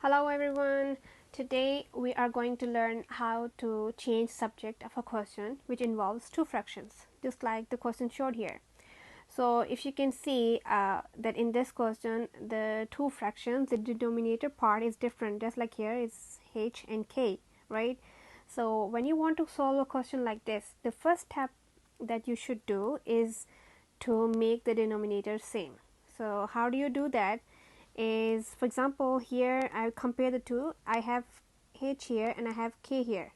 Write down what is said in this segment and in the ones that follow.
Hello everyone. Today we are going to learn how to change subject of a question which involves two fractions, just like the question showed here. So if you can see that in this question the two fractions, the denominator part is different, just like here it's h and k, right? So when you want to solve a question like this, the first step that you should do is to make the denominator same. So how do you do that? Is, for example, here I compare the two. I have h here and I have k here,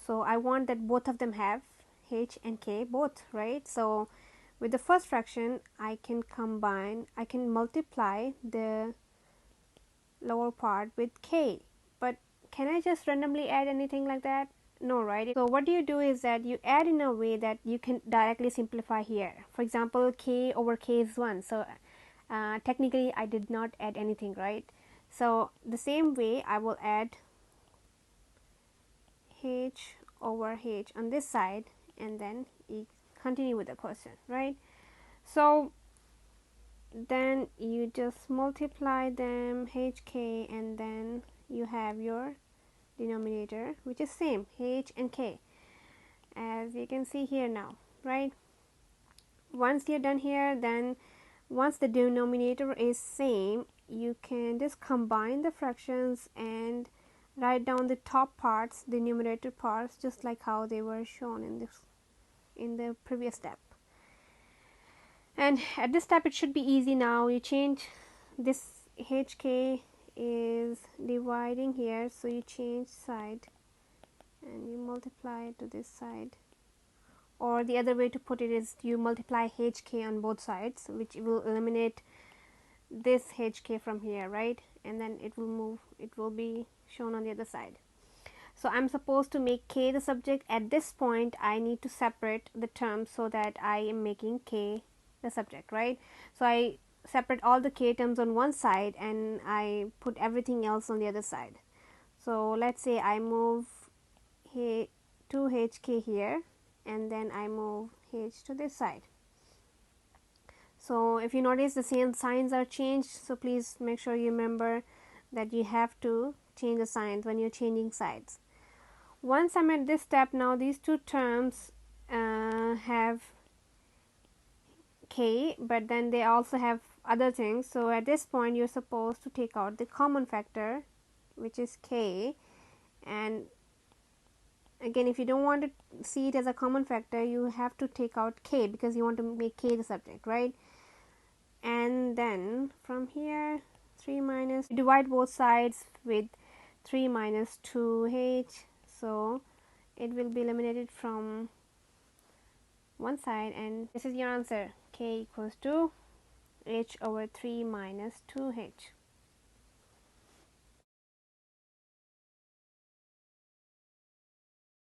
so I want that both of them have h and k both, right? So with the first fraction I can multiply the lower part with k, but can I just randomly add anything like that? No, right? So what you do is that you add in a way that you can directly simplify here. For example, k over k is 1, so technically I did not add anything, right? So the same way I will add h over h on this side, and then you continue with the question, right? So then you just multiply them, hk, and then you have your denominator, which is same, h and k, as you can see here now, right? Once you're done here, then once the denominator is same, you can just combine the fractions and write down the top parts, the numerator parts, just like how they were shown in the previous step. And at this step it should be easy. Now you change this, hk is dividing here, so you change side and you multiply it to this side, or the other way to put it is you multiply hk on both sides, which will eliminate this hk from here, right? And then it will be shown on the other side. So I'm supposed to make k the subject. At this point I need to separate the terms so that I am making k the subject, right? So I separate all the k terms on one side and I put everything else on the other side. So let's say I move 2hk here, and then I move h to this side. So if you notice the same signs are changed, so please make sure you remember that you have to change the signs when you're changing sides. Once I'm at this step, now these two terms have k, but then they also have other things. So at this point you're supposed to take out the common factor, which is k, and again, if you don't want to see it as a common factor, you have to take out k because you want to make k the subject, right? And then from here 3 minus, divide both sides with 3 minus 2h, so it will be eliminated from one side, and this is your answer. K equals to h over 3 minus 2h.